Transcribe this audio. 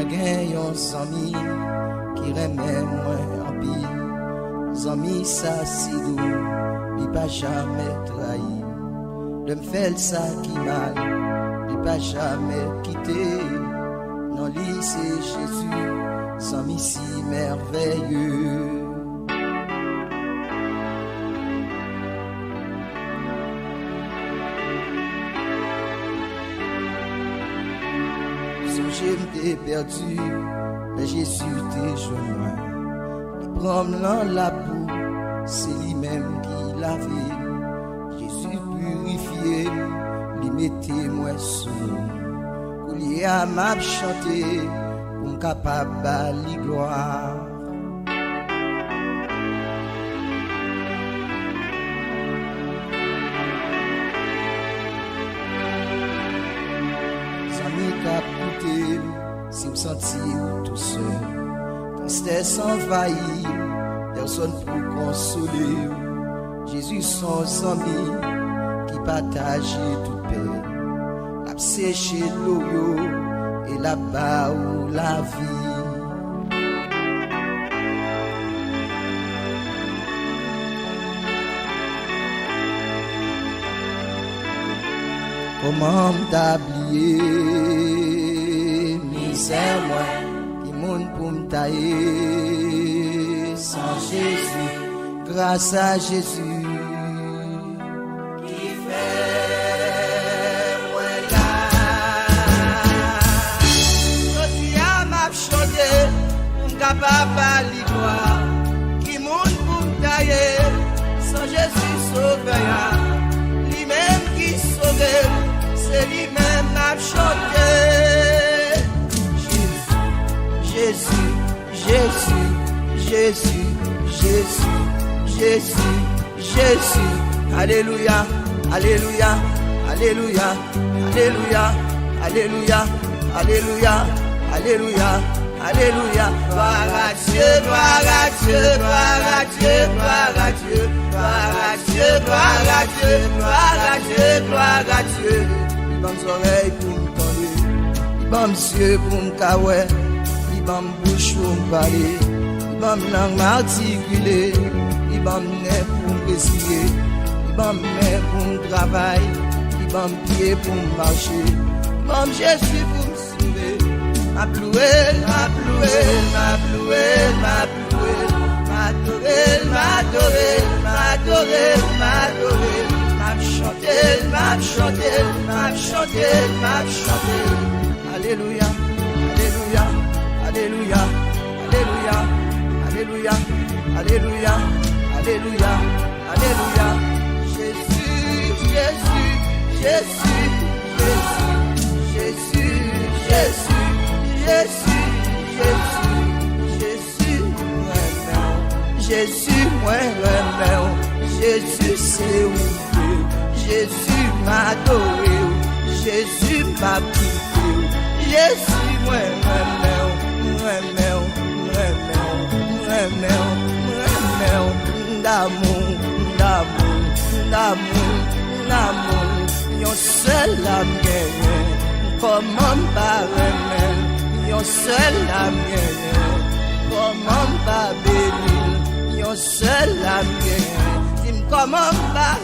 Moi gen yon zami qui remet moi en pile. Zami ça si doux, il pas jamais trahi. De me faire ça qui mal, il pas jamais quitté. Non lui c'est Jésus, zami si merveilleux. J'étais perdu, mais Jésus t'est joint. Il prend dans la boue, c'est lui-même qui l'a fait. Jésus purifié, lui mettait moi sous. Pour lui à m'a chanter, pour capable de gloire. Si me sentir tout seul, tristesse envahit, personne pour consoler. Jésus son ami qui partageait toute paix, l'a séché l'eau et là-bas où la vie. Comment m'oublier? C'est moi qui monte pour me tailler sans Jésus, grâce à Jésus qui fait moi là. Je dis à ma chanter, capable de l'histoire, qui monte pour me tailler sans Jésus sauveur, lui-même qui sauve, c'est lui-même m'a chanter. Jésus, Jésus, Jésus, Jésus, Jésus, Jésus. Alléluia, Alléluia, Alléluia, Alléluia, Alléluia, Alléluia, Alléluia, Alléluia. Gloire à Dieu, gloire à Dieu, gloire à Dieu, gloire à Dieu, gloire à Dieu, gloire à Dieu, gloire à Dieu, gloire à Dieu. Il m'a mes oreilles pour me tendre, il m'a mes yeux pour me caouer. Il va me bouche pour me parler, il va me langue m'articuler, il va me nez pour me respirer, il va me main pour me travailler, il va me pied pour me marcher, il va me Jésus pour me sauver. Ma ploué, ma ploué, ma ploué, ma ploué, ma adoré, ma adoré, ma adoré, ma adoré, ma chanter, ma chanter, ma chanter, ma chanter. Alléluia, Alléluia. Alléluia, Alléluia, Alléluia, Alléluia, Alléluia, Alléluia. Jésus, Jésus, Jésus, Jésus, Jésus, Jésus, Jésus, Jésus, Jésus, moi, Jésus, c'est où Jésus m'a adoré, Jésus m'a quitté, Jésus, moi, d'amour, yon seul la mienne, comment pas remen, yon seul la mienne, comment pas bénir, yon seul la mienne, dis-moi comment pas